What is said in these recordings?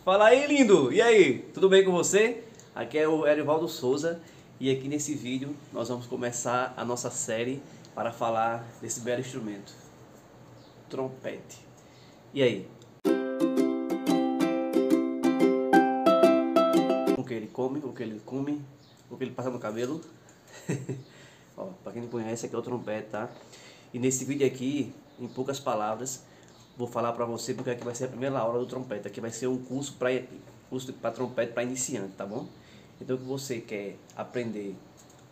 Fala aí, lindo! E aí, tudo bem com você? Aqui é o Erivaldo Souza e aqui nesse vídeo nós vamos começar a nossa série para falar desse belo instrumento, trompete. E aí? O que ele come, o que ele come, o que ele passa no cabelo? Ó, para quem não conhece, aqui é o trompete, tá? E nesse vídeo aqui, em poucas palavras, vou falar para você porque aqui vai ser a primeira aula do trompete. Aqui vai ser um curso para trompete para iniciante, tá bom? Então, se você quer aprender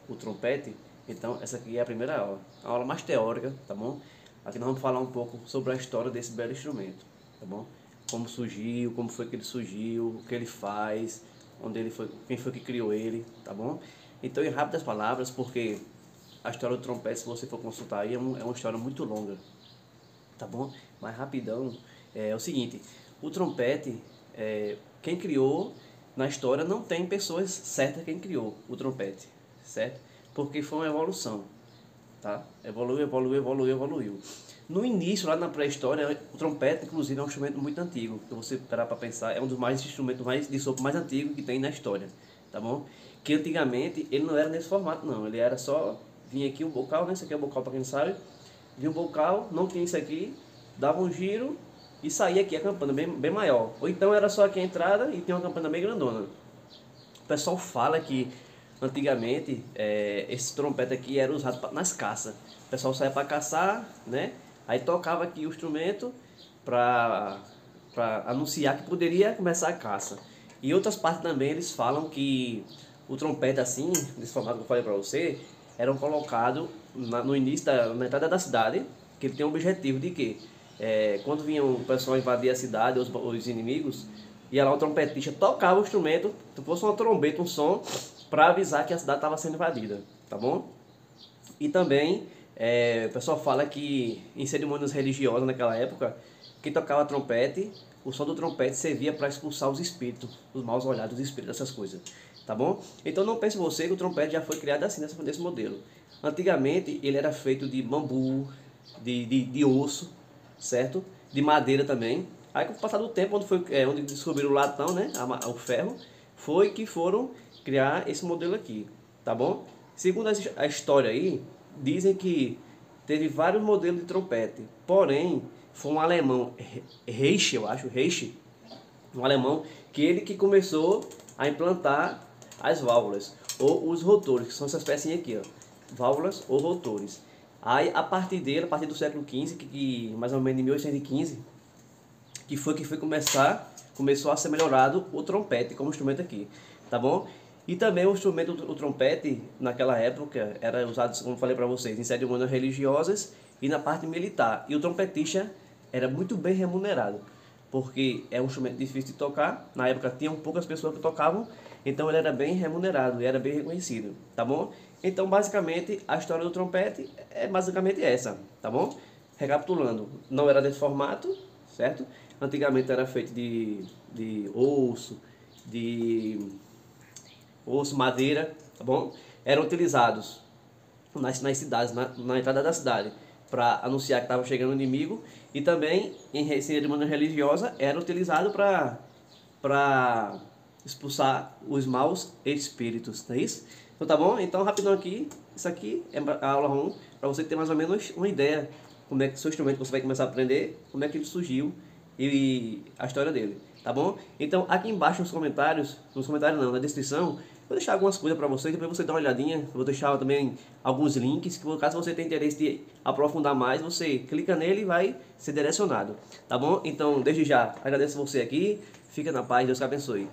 o trompete, então essa aqui é a primeira aula. A aula mais teórica, tá bom? Aqui nós vamos falar um pouco sobre a história desse belo instrumento, tá bom? Como surgiu, como foi que ele surgiu, o que ele faz, onde ele foi, quem foi que criou ele, tá bom? Então, em rápidas palavras, porque a história do trompete, se você for consultar aí, é uma história muito longa, tá bom? Mas rapidão, é o seguinte, o trompete, quem criou na história não tem pessoas certas quem criou o trompete, certo? Porque foi uma evolução, tá? Evoluiu. No início, lá na pré-história, o trompete, inclusive, é um instrumento muito antigo. Se você parar para pensar, é um dos instrumentos de sopro mais antigos que tem na história, tá bom? Que antigamente ele não era nesse formato, não. Ele era só, vinha aqui um bocal, né? Esse aqui é o bocal para quem não sabe. Vinha um bocal, não tinha isso aqui, dava um giro e saía aqui a campana bem maior. Ou então era só aqui a entrada e tinha uma campana bem grandona. O pessoal fala que antigamente esse trompete aqui era usado nas caças. O pessoal saía para caçar, né? Aí tocava aqui o instrumento para anunciar que poderia começar a caça. E outras partes também eles falam que o trompete assim, desse formato que eu falei para você, eram colocados no início, na entrada da cidade, que ele tem o objetivo de que quando vinha o pessoal invadir a cidade, os inimigos, ia lá o trompetista, tocava o instrumento, se fosse uma trombeta, um som, para avisar que a cidade estava sendo invadida, tá bom? E também, o pessoal fala que em cerimônias religiosas naquela época, quem tocava trompete, o som do trompete servia para expulsar os espíritos, os maus olhados dos espíritos, essas coisas, tá bom? Então não pense você que o trompete já foi criado assim, desse modelo. Antigamente ele era feito de bambu, de osso, certo? De madeira também. Aí com o passar do tempo, onde descobriram o latão, né? O ferro, foi que foram criar esse modelo aqui, tá bom? Segundo a história aí, dizem que teve vários modelos de trompete, porém foi um alemão, Reich, eu acho, Reich, um alemão, que começou a implantar as válvulas, ou os rotores, que são essas pecinhas aqui, ó, válvulas ou rotores. Aí, a partir do século XV, que mais ou menos em 1815, começou a ser melhorado o trompete como instrumento aqui, tá bom? E também o instrumento, o trompete, naquela época, era usado, como falei para vocês, em cerimônias religiosas e na parte militar. E o trompetista era muito bem remunerado, porque é um instrumento difícil de tocar. Na época tinham poucas pessoas que tocavam, então ele era bem remunerado e era bem reconhecido, tá bom? Então, basicamente, a história do trompete é basicamente essa, tá bom? Recapitulando, não era desse formato, certo? Antigamente era feito de osso, madeira, tá bom? Eram utilizados nas cidades, na entrada da cidade, para anunciar que estava chegando o inimigo, e também em cerimônia religiosa era utilizado para expulsar os maus espíritos, não é isso? Então tá bom? Então rapidão aqui, isso aqui é a aula 1, para você ter mais ou menos uma ideia como é que o seu instrumento você vai começar a aprender, como é que ele surgiu e a história dele, tá bom? Então aqui embaixo nos comentários não, na descrição, vou deixar algumas coisas para vocês, depois você dá uma olhadinha, vou deixar também alguns links, que caso você tenha interesse de aprofundar mais, você clica nele e vai ser direcionado, tá bom? Então desde já agradeço você aqui, fica na paz, Deus te abençoe.